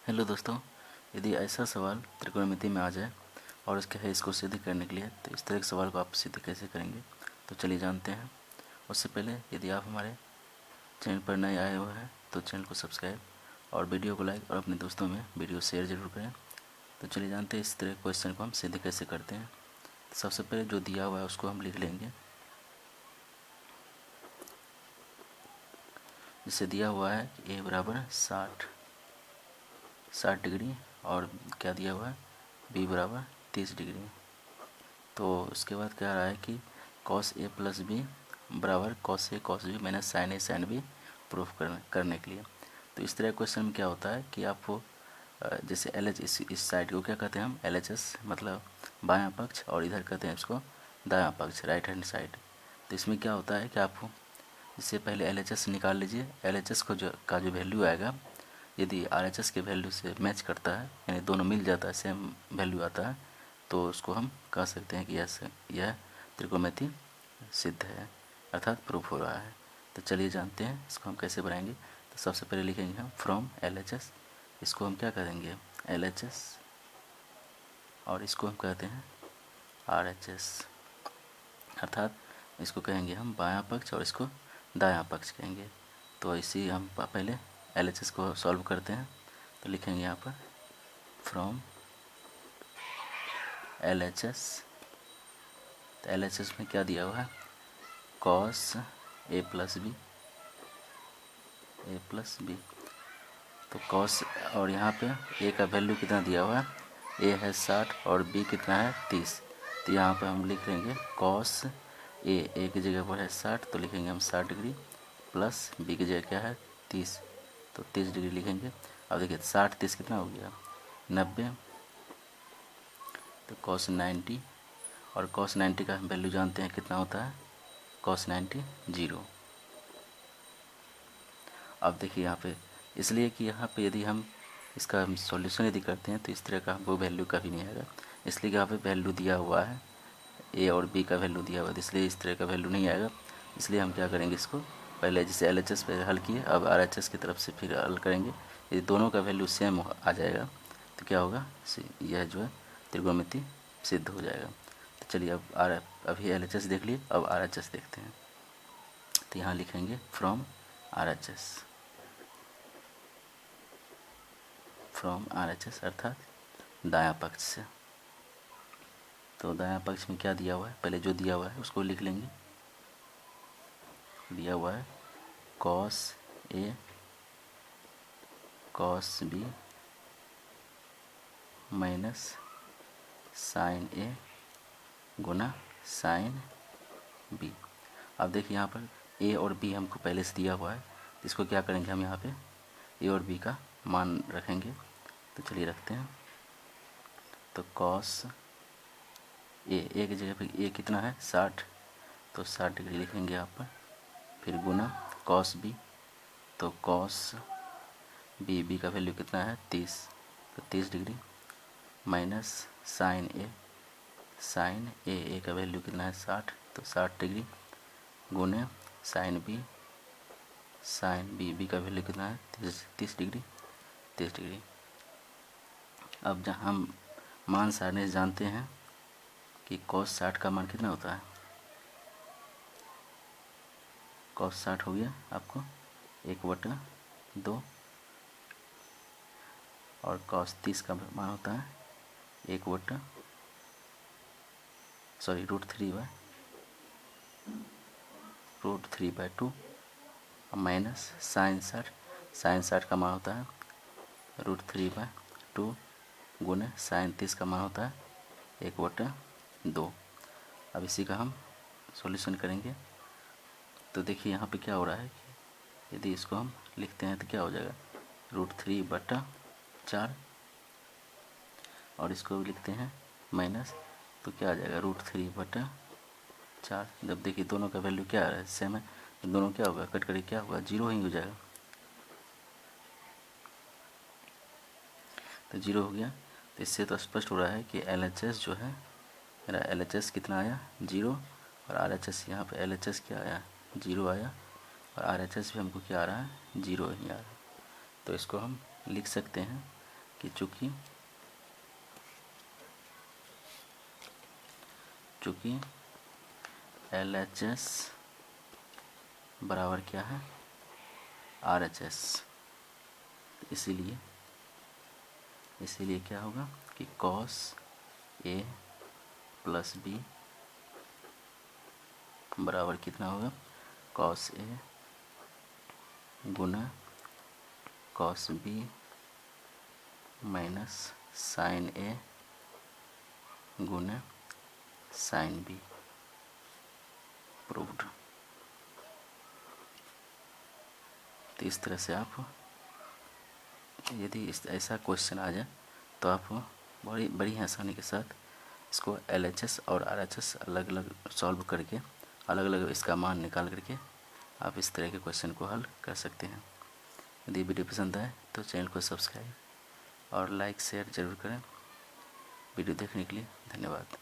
Hello दोस्तों, यदि ऐसा सवाल त्रिकोणमिति में आ जाए और उसके है इसको सिद्ध करने के लिए तो इस तरह के सवाल को आप सिद्ध कैसे करेंगे तो चलिए जानते हैं। उससे पहले यदि आप हमारे चैनल पर नए आए हुए हैं तो चैनल को सब्सक्राइब और वीडियो को लाइक और अपने दोस्तों में वीडियो शेयर ज़रूर करें। तो चलिए जानते हैं इस तरह के क्वेश्चन को हम सिद्ध कैसे करते हैं। तो सबसे पहले जो दिया हुआ है उसको हम लिख लेंगे। जिससे दिया हुआ है कि ए बराबर 60 डिग्री और क्या दिया हुआ है बी बराबर 30 डिग्री। तो उसके बाद कह रहा है कि कॉस ए प्लस बी बराबर cos A cos B minus sign A sine B proof करने के लिए। तो इस तरह क्वेश्चन में क्या होता है कि आपको जैसे एल एच इस साइड को क्या कहते हैं हम एल एच एस मतलब बायां पक्ष, और इधर कहते हैं इसको दायां पक्ष राइट हैंड साइड। तो इसमें क्या होता है कि आपको इससे पहले एल एच एस निकाल लीजिए। एल एच एस को जो वैल्यू आएगा यदि आर एच एस के वैल्यू से मैच करता है यानी दोनों मिल जाता है सेम वैल्यू आता है तो उसको हम कह सकते हैं कि यह त्रिकोणमिति सिद्ध है अर्थात प्रूफ हो रहा है। तो चलिए जानते हैं इसको हम कैसे बनाएंगे। तो सबसे पहले लिखेंगे हम फ्रॉम एल एच एस, इसको हम क्या करेंगे एल एच एस और इसको हम कहते हैं आर एच एस अर्थात इसको कहेंगे हम बायां पक्ष और इसको दायां पक्ष कहेंगे। तो इसी हम पहले एल एच एस को सॉल्व करते हैं। तो लिखेंगे यहाँ पर फ्रॉम एल एच एस। तो एल एच एस में क्या दिया हुआ है कॉस ए प्लस बी। तो कॉस और यहाँ पे ए का वैल्यू कितना दिया हुआ है ए है 60 और बी कितना है 30। तो यहाँ पे हम लिख लेंगे कॉस ए की जगह पर है 60 तो लिखेंगे हम 60 डिग्री प्लस बी की जगह क्या है 30 तो 30 डिग्री लिखेंगे। अब देखिए 60 30 कितना हो गया 90। तो कॉस 90 और कॉस 90 का हम वैल्यू जानते हैं कितना होता है कॉस 90 0। अब देखिए यहाँ पे इसलिए कि यहाँ पे यदि हम इसका सॉल्यूशन यदि करते हैं तो इस तरह का वो वैल्यू कभी नहीं आएगा, इसलिए कि यहाँ पे वैल्यू दिया हुआ है ए और बी का वैल्यू दिया हुआ है इसलिए इस तरह का वैल्यू नहीं आएगा। इसलिए हम क्या करेंगे इसको पहले जैसे एल एच एस पे हल किए अब आर एच एस की तरफ से फिर हल करेंगे। यदि दोनों का वैल्यू सेम आ जाएगा तो क्या होगा यह जो है त्रिकोणमिति सिद्ध हो जाएगा। तो चलिए अब अभी एल एच एस देख लिए, अब आर एच एस देखते हैं। तो यहाँ लिखेंगे फ्रॉम आर एच एस अर्थात दायां पक्ष से। तो दायां पक्ष में क्या दिया हुआ है पहले जो दिया हुआ है उसको लिख लेंगे। दिया हुआ है cos A cos B minus sign A Guna sine B. अब देखिए यहाँ पर ए और बी हमको पहले से दिया हुआ है, इसको क्या करेंगे हम यहाँ पे ए और बी का मान रखेंगे। तो चलिए रखते हैं। तो कॉस ए की जगह पे ए कितना है 60 तो 60 डिग्री लिखेंगे यहाँ पर, फिर गुना कॉस बी तो कॉस बी का वैल्यू कितना है 30 तो 30 डिग्री माइनस साइन ए का वैल्यू कितना है 60 तो 60 डिग्री गुने साइन बी का वैल्यू कितना है 30 डिग्री। अब जहाँ हम मान सारने से जानते हैं कि कॉस 60 का मान कितना होता है कॉस 60 हो गया आपको 1/2 और कॉस 30 का मान होता है √3/2 माइनस साइन 60 का मान होता है √3/2 गुने साइन 30 का मान होता है 1/2। अब इसी का हम सॉल्यूशन करेंगे। तो देखिए यहाँ पे क्या हो रहा है कि यदि इसको हम लिखते हैं तो क्या हो जाएगा √3/4 और इसको भी लिखते हैं माइनस तो क्या आ जाएगा √3/4। जब देखिए दोनों का वैल्यू क्या आ रहा है सेम है तो दोनों क्या होगा कट कट क्या होगा 0 ही हो जाएगा। तो 0 हो गया। तो इससे तो स्पष्ट हो रहा है कि एल एच एस जो है मेरा एल एच एस कितना आया 0 और आर एच एस यहाँ पर एल एच एस क्या आया 0 आया और आर एच एस भी हमको क्या आ रहा है 0 ही आ रहा है। तो इसको हम लिख सकते हैं कि चूँकि LHS बराबर क्या है RHS, इसीलिए क्या होगा कि cos A प्लस B बराबर कितना होगा cos A Guna cos B minus sin A Guna sin B। Proved. तो इस तरह से आप यदि ऐसा क्वेश्चन आ जाए तो आप बड़ी आसानी के साथ इसको LHS और RHS अलग अलग सॉल्व करके अलग अलग इसका मान निकाल करके आप इस तरह के क्वेश्चन को हल कर सकते हैं। यदि वीडियो पसंद आए तो चैनल को सब्सक्राइब और लाइक शेयर ज़रूर करें। वीडियो देखने के लिए धन्यवाद।